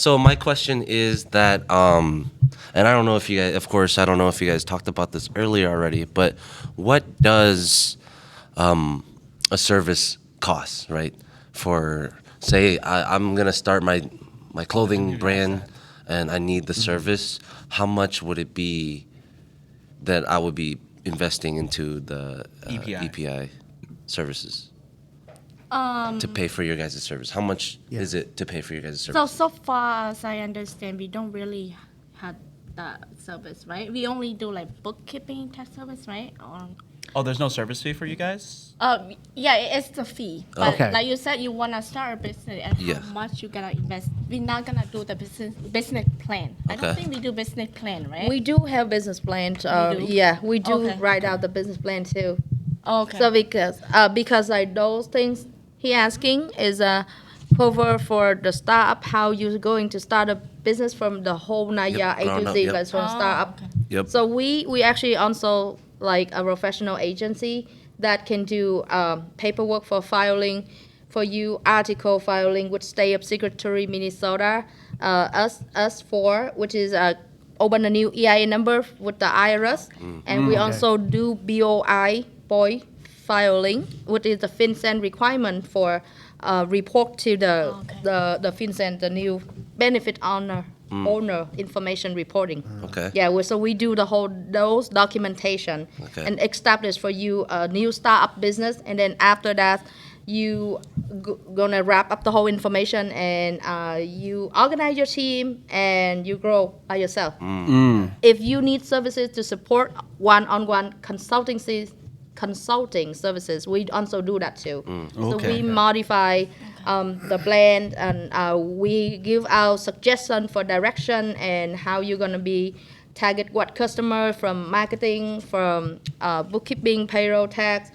So my question is that, and I don't know if you guys, of course, I don't know if you guys talked about this earlier already, but what does a service cost, right? For say I'm gonna start my clothing brand, and I need the service. How much would it be that I would be investing into the EPI services to pay for your guys' service? How much is it to pay for your guys' service? So far as I understand, we don't really have that service, right? We only do like bookkeeping tax service, right? Oh, there's no service fee for you guys? Yeah, it's the fee. But Okay. like you said, you wanna start a business and Yeah. how much you gonna invest. We're not gonna do the business plan. I don't Okay. think we do business plan, right? We do have business plans. You do? Yeah, we do Okay. write out the business plan too. Okay. So because like those things he asking is cover for the startup, how you're going to start a business from the whole Naya A ground to up, Z, yep. like from startup. Okay. Yep. So we actually also like a professional agency that can do paperwork for filing for you, article filing with State of Secretary Minnesota, us for which is open a new EIN number with the IRS, and we also do BOI filing, which is the FinCEN requirement for report to the FinCEN, the new benefit owner information reporting. Okay. Yeah, so we do those documentation Okay. and establish for you a new startup business, and then after that, you gonna wrap up the whole information and you organize your team and you grow by yourself. If you need services to support one-on-one consulting services, we also do that too. So we modify the blend and we give our suggestion for direction and how you're gonna be target what customer from marketing, from bookkeeping, payroll, tax,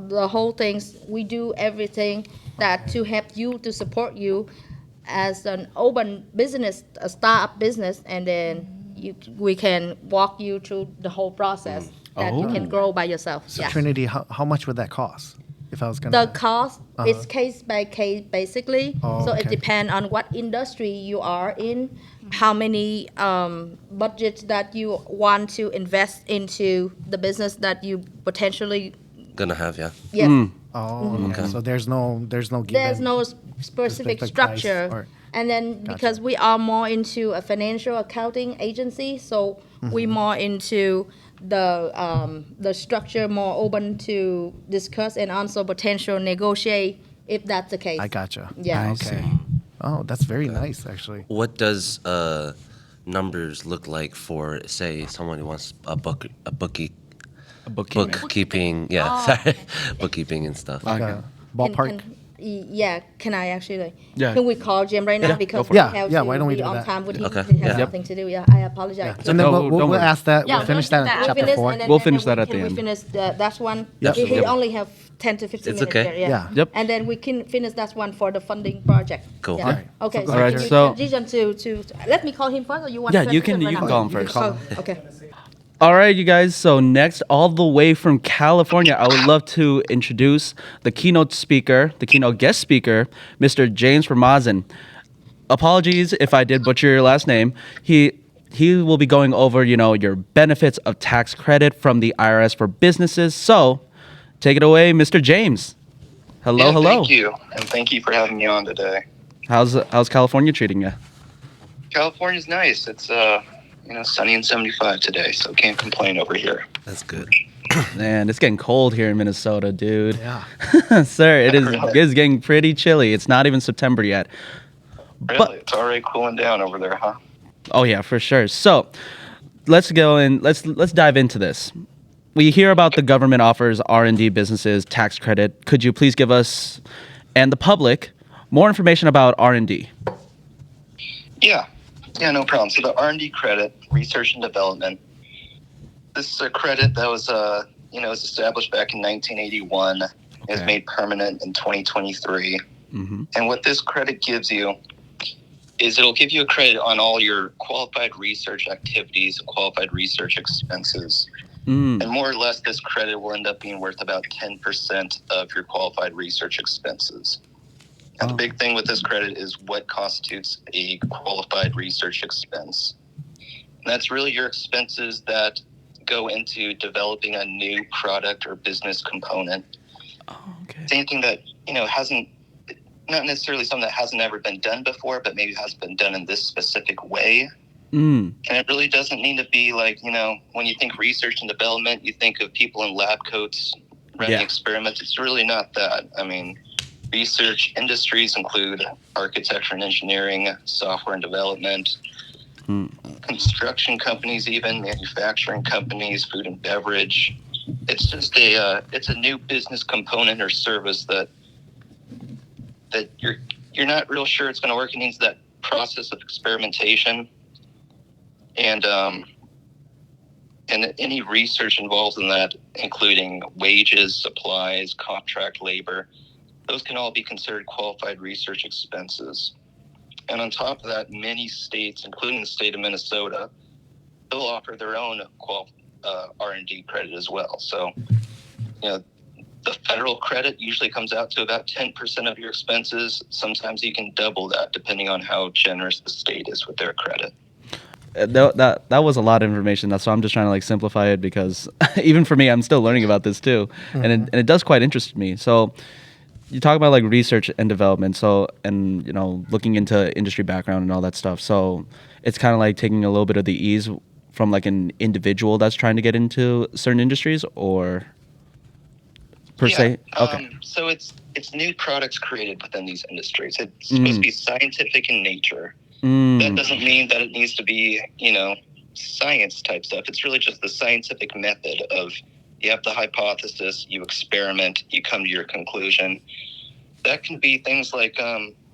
the whole things. We do everything that to help you to support you as an open business, a startup business, and then we can walk you through the whole process that you can grow by yourself. So Yeah. Trinity, how much would that cost? If I was The gonna. cost is case by case basically. Oh, So it okay. depends on what industry you are in, how many budgets that you want to invest into the business that you potentially Gonna have, yeah. yes. Oh, okay. So there's no given. There's no specific price structure. or- And then because we are more into a financial accounting agency, so we more into the structure, more open to discuss and also potential negotiate if that's the case. I gotcha. Yeah. Okay. Oh, that's very nice, actually. What does numbers look like for, say, someone who wants a bookkeeping? Yeah, sorry, bookkeeping and stuff. Like a ballpark. Can I actually? Yeah. Can we call Jim right now Yeah, because go for we it. have Yeah, to why don't we be do on that? time with him? Okay. He has Yeah. something to do. Yeah, I apologize. And then No, we'll don't worry. ask that. Yeah, We'll finish we'll that do in that. chapter finish, 4. and then- We'll and finish then that at the we end. finish that's one. Yep. He Yep. only have 10 to 15 It's minutes. okay. There, yeah. Yeah. Yep. And then we can finish that one for the funding project. Cool. Yeah. All right. Okay. So All right, can you so- transition to let me call him first, or you want? Yeah, to you can- transition you right can now? call him first. Call him. Okay. All right, you guys. So next, all the way from California, I would love to introduce the keynote speaker, the keynote guest speaker, Mr. James Ramazan. Apologies if I did butcher your last name. He will be going over, your benefits of tax credit from the IRS for businesses. So, take it away, Mr. James. Hello, Yeah, hello. Thank you, and thank you for having me on today. How's California treating you? California's nice. It's sunny and 75 today, so can't complain over here. That's good. Man, it's getting cold here in Minnesota, dude. Yeah. Sir, it is Really? it is getting pretty chilly. It's not even September yet. Really, it's already cooling down over there, huh? Oh yeah, for sure. So, let's go and let's dive into this. We hear about the government offers R&D businesses tax credit. Could you please give us and the public more information about R&D? Yeah, no problem. So the R&D credit, research and development. This is a credit that was was established back in 1981. It was Okay. made permanent in 2023. Mm-hmm. And what this credit gives you is it'll give you a credit on all your qualified research activities and qualified research expenses. And more or less, this credit will end up being worth about 10% of your qualified research expenses. And the big thing with this credit is what constitutes a qualified research expense. And that's really your expenses that go into developing a new product or business component. Okay. It's anything that, hasn't, not necessarily something that hasn't ever been done before, but maybe has been done in this specific way. And it really doesn't need to be like, when you think research and development, you think of people in lab coats running experiments. It's really not that. I mean, research industries include architecture and engineering, software and development, construction companies, even manufacturing companies, food and beverage. It's just it's a new business component or service that you're not real sure it's going to work. It needs that process of experimentation, and any research involved in that, including wages, supplies, contract labor, those can all be considered qualified research expenses. And on top of that, many states, including the state of Minnesota, they'll offer their own R&D credit as well. So, the federal credit usually comes out to about 10% of your expenses. Sometimes you can double that depending on how generous the state is with their credit. That was a lot of information. That's why I'm just trying to like simplify it, because even for me, I'm still learning about this too, and it does quite interest me. So you talk about like research and development, so and looking into industry background and all that stuff. So it's kind of like taking a little bit of the ease from like an individual that's trying to get into certain industries, or per se. Okay. So it's new products created within these industries. It's supposed to be scientific in nature. That doesn't mean that it needs to be, science type stuff. It's really just the scientific method of, you have the hypothesis, you experiment, you come to your conclusion. That can be things like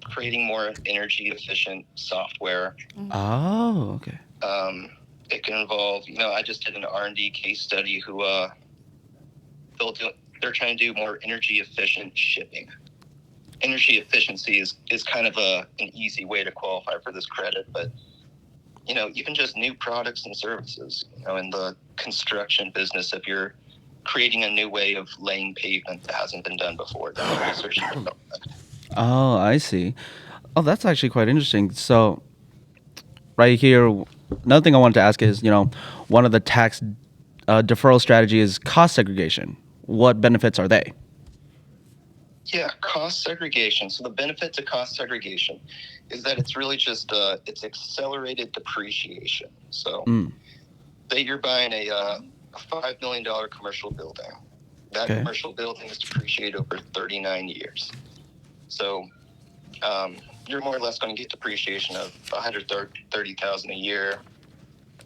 creating more energy efficient software. Oh, okay. It can involve, I just did an R&D case study who they're trying to do more energy efficient shipping. Energy efficiency is kind of an easy way to qualify for this credit, but even just new products and services, in the construction business, if you're creating a new way of laying pavement that hasn't been done before, that's research and development. Oh, I see. Oh, that's actually quite interesting. So right here, another thing I wanted to ask is, one of the tax deferral strategy is cost segregation. What benefits are they? Yeah, cost segregation. So the benefit to cost segregation is that it's really just it's accelerated depreciation. So say you're buying a $5 million commercial building. That commercial building is depreciated over 39 years. So you're more or less going to get depreciation of $130,000 a year,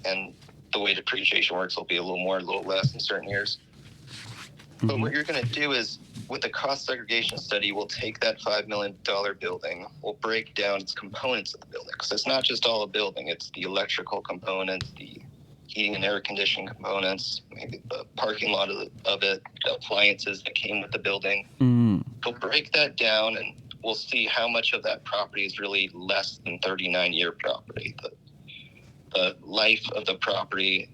and the way depreciation works will be a little more, a little less in certain years. But what you're going to do is, with the cost segregation study, we'll take that $5 million building, we'll break down its components of the building. Because it's not just all a building, it's the electrical components, the heating and air conditioning components, maybe the parking lot of it, the appliances that came with the building. We'll break that down, and we'll see how much of that property is really less than 39-year property. The life of the property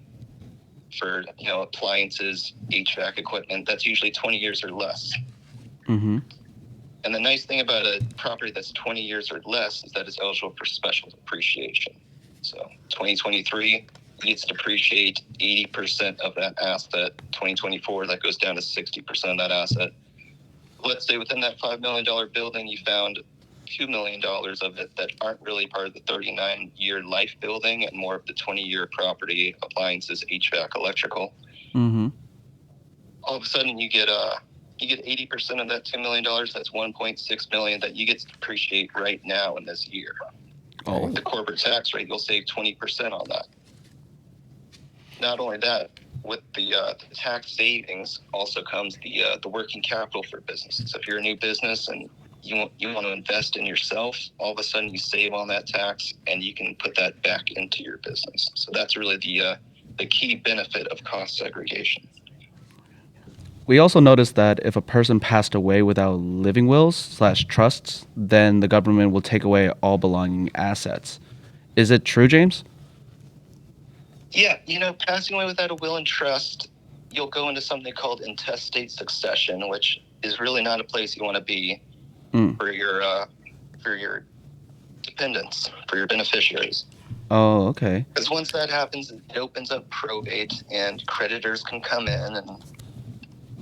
for appliances, HVAC equipment, that's usually 20 years or less. And the nice thing about a property that's 20 years or less is that it's eligible for special depreciation. So 2023, it gets to depreciate 80% of that asset. 2024, that goes down to 60% of that asset. Let's say within that $5 million building, you found $2 million of it that aren't really part of the 39-year life building and more of the 20-year property, appliances, HVAC, electrical. All of a sudden, you get 80% of that $2 million. That's $1.6 million that you get to depreciate right now in this year. With the corporate tax rate, you'll save 20% on that. Not only that, with the tax savings also comes the working capital for businesses. If you're a new business and you want to invest in yourself, all of a sudden you save on that tax and you can put that back into your business. So that's really the key benefit of cost segregation. We also noticed that if a person passed away without living wills/trusts, then the government will take away all belonging assets. Is it true, James? Yeah, passing away without a will and trust, you'll go into something called intestate succession, which is really not a place you want to be for your for your dependents, for your beneficiaries. Oh, okay. Because once that happens, it opens up probate, and creditors can come in, and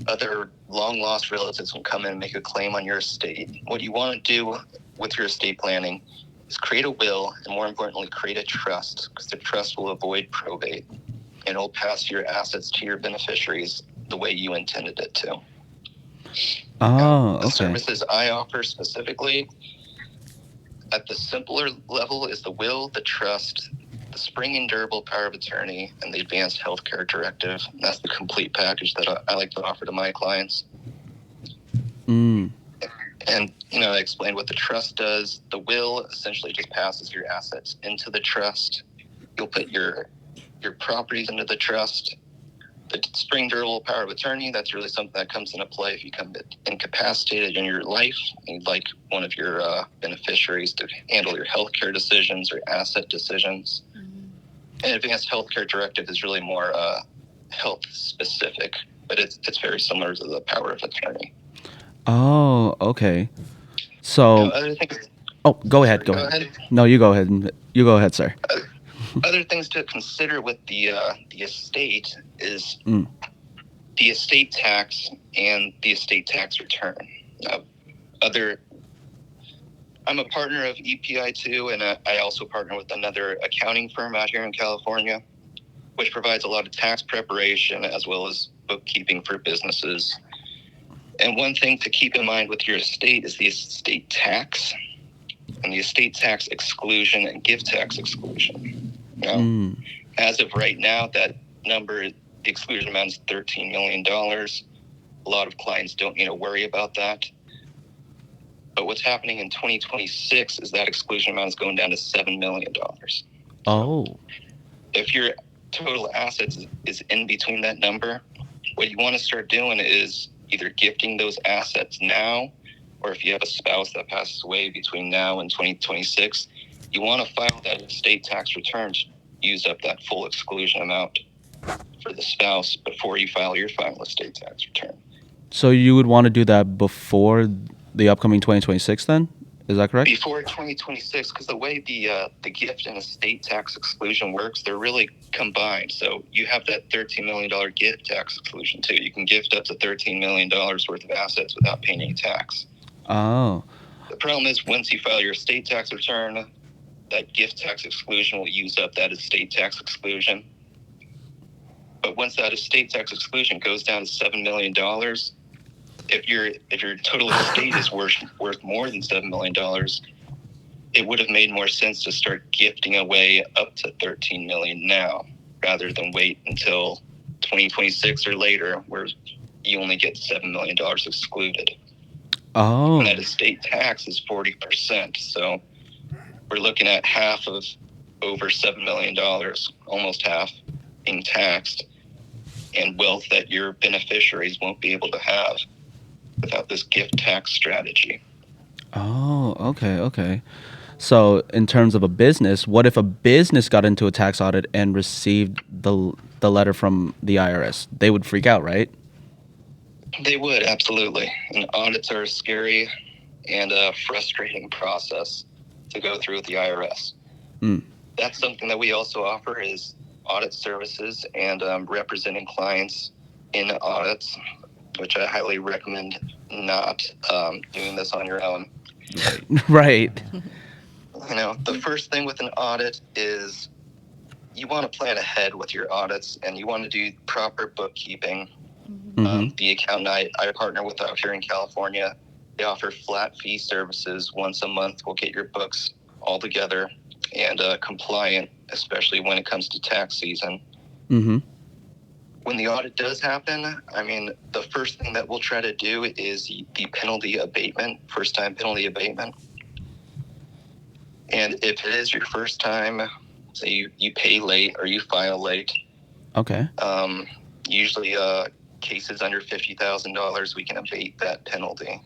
other long lost relatives can come in and make a claim on your estate. What you want to do with your estate planning is create a will, and more importantly, create a trust, because the trust will avoid probate, and it'll pass your assets to your beneficiaries the way you intended it to. Oh, The okay. services I offer specifically at the simpler level is the will, the trust, the spring and durable power of attorney, and the advanced healthcare directive. And that's the complete package that I like to offer to my clients. Mm. And, I explained what the trust does. The will essentially just passes your assets into the trust. You'll put your properties into the trust. The spring durable power of attorney, that's really something that comes into play if you come incapacitated in your life and you'd like one of your beneficiaries to handle your healthcare decisions or asset decisions. And advanced healthcare directive is really more health specific, but it's very similar to the power of attorney. Oh, okay. So, Other things. oh, go ahead. Go ahead. No, you go ahead. You go ahead, sir. Other things to consider with the estate is Mm. the estate tax and the estate tax return. I'm a partner of EPI too, and I also partner with another accounting firm out here in California, which provides a lot of tax preparation as well as bookkeeping for businesses. And one thing to keep in mind with your estate is the estate tax and the estate tax exclusion and gift tax exclusion. Now, as of right now, that number, the exclusion amount is $13 million. A lot of clients don't need to worry about that. But what's happening in 2026 is that exclusion amount is going down to $7 million. Oh. If your total assets is in between that number, what you want to start doing is either gifting those assets now, or if you have a spouse that passes away between now and 2026, you want to file that estate tax return to use up that full exclusion amount for the spouse before you file your final estate tax return. So you would want to do that before the upcoming 2026 then? Is that correct? Before 2026, because the way the gift and estate tax exclusion works, they're really combined. So you have that $13 million gift tax exclusion too. You can gift up to $13 million worth of assets without paying any tax. Oh. The problem is once you file your estate tax return, that gift tax exclusion will use up that estate tax exclusion. But once that estate tax exclusion goes down to $7 million, if your total estate is worth more than $7 million, it would have made more sense to start gifting away up to $13 million now, rather than wait until 2026 or later, where you only get $7 million excluded. Oh. And that estate tax is 40%. So we're looking at half of over $7 million, almost half, being taxed, and wealth that your beneficiaries won't be able to have without this gift tax strategy. Oh, okay. So, in terms of a business, what if a business got into a tax audit and received the letter from the IRS? They would freak out, right? They would, absolutely. And audits are a scary and a frustrating process to go through with the IRS. That's something that we also offer is audit services and representing clients in audits, which I highly recommend not doing this on your own. Right. The first thing with an audit is you want to plan ahead with your audits, and you want to do proper bookkeeping. The accountant I partner with out here in California, they offer flat fee services. Once a month, we'll get your books all together and compliant, especially when it comes to tax season. When the audit does happen, the first thing that we'll try to do is the penalty abatement, first-time penalty abatement. And if it is your first time, say you pay late or you file late. Okay. Usually cases under $50,000, we can abate that penalty,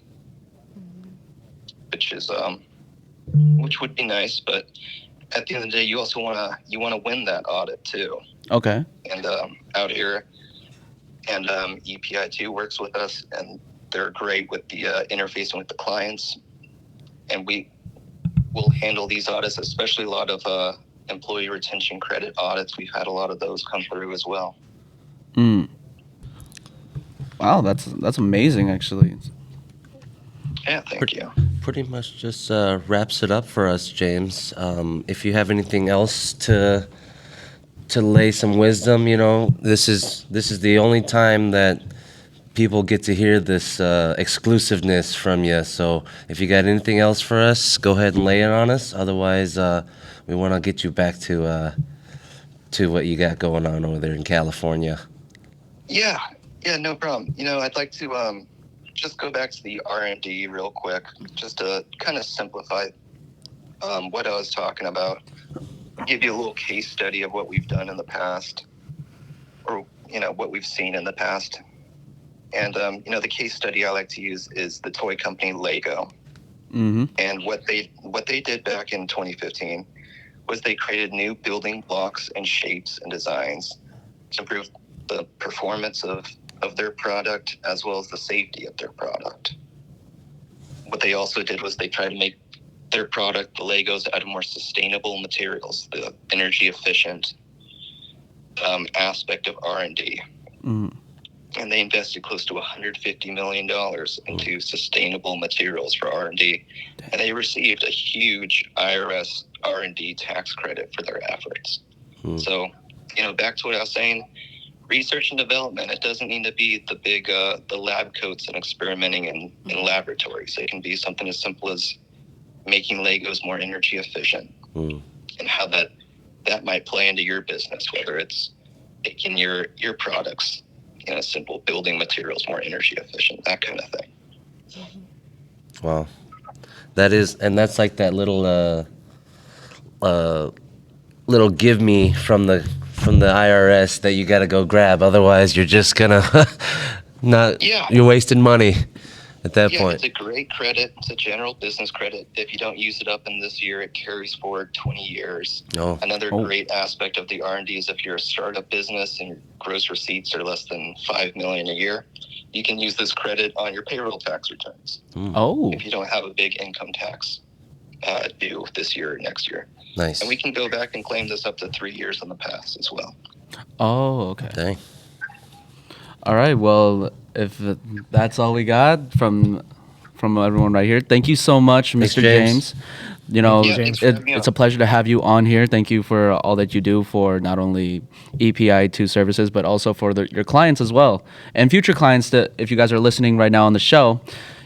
which would be nice. But at the end of the day, you also want to win that audit too. Okay. And out here, and EPI too works with us, and they're great with the interfacing with the clients. And will handle these audits, especially a lot of employee retention credit audits. We've had a lot of those come through as well. Wow, that's amazing, actually. Yeah, thank you. Pretty much just wraps it up for us, James. If you have anything else to lay some wisdom, this is the only time that people get to hear this exclusiveness from you. So if you got anything else for us, go ahead and lay it on us. Otherwise, we want to get you back to what you got going on over there in California. Yeah, no problem. I'd like to just go back to the R&D real quick, just to kind of simplify what I was talking about. Give you a little case study of what we've done in the past, or what we've seen in the past. And the case study I like to use is the toy company Lego. Mm-hmm. And what they did back in 2015 was they created new building blocks and shapes and designs to improve the performance of their product as well as the safety of their product. What they also did was they tried to make their product, the Legos, out of more sustainable materials, the energy efficient aspect of R&D. Mm-hmm. And they invested close to $150 million into sustainable materials for R&D. And they received a huge IRS R&D tax credit for their efforts. So, back to what I was saying, research and development, it doesn't need to be the big, the lab coats and experimenting in laboratories. It can be something as simple as making Legos more energy efficient and how that might play into your business, whether it's making your products, simple building materials more energy efficient, that kind of thing. Wow, that's like that little give me from the IRS that you got to go grab. Otherwise, you're just gonna you're wasting money at that point. It's a great credit. It's a general business credit. If you don't use it up in this year, it carries forward 20 years. Another great aspect of the R&D is if you're a startup business and your gross receipts are less than $5 million a year, you can use this credit on your payroll tax returns. If you don't have a big income tax due this year or next year. Nice. And we can go back and claim this up to 3 years in the past as well. Oh, okay. Dang. All right. Well, if that's all we got from everyone right here, thank you so much, Thanks, Mr. James. James. It's a pleasure to have you on here. Thank you for all that you do for not only EPI 2 services, but also for your clients as well, and future clients. That if you guys are listening right now on the show,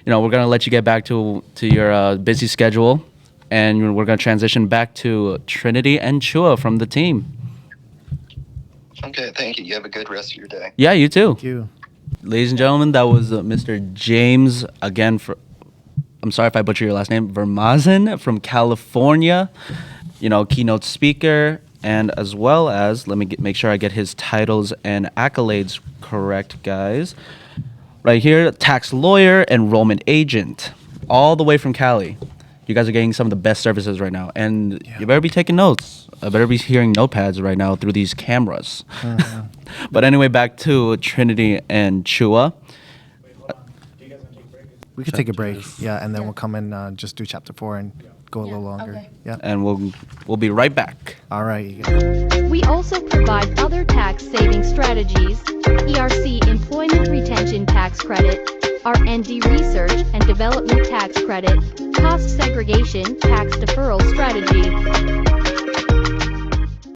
we're gonna let you get back to your busy schedule, and we're gonna transition back to Trinity and Chua from the team. Okay, thank you. You have a good rest of your day. Yeah, you too. Thank you. Ladies and gentlemen, that was Mr. James again. I'm sorry if I butcher your last name, Vermazen from California. Keynote speaker, and as well as let me make sure I get his titles and accolades correct, guys. Right here, tax lawyer, enrollment agent, all the way from Cali. You guys are getting some of the best services right now, and you better be taking notes. I better be hearing notepads right now through these cameras. But anyway, back to Trinity and Chua. We could take a break, and then we'll come in just do chapter 4 and go a little longer. Okay. Yeah. And we'll be right back. All right. You guys. We also provide other tax saving strategies, ERC Employment Retention Tax Credit, R&D Research and Development Tax Credit, Cost Segregation Tax Deferral Strategy,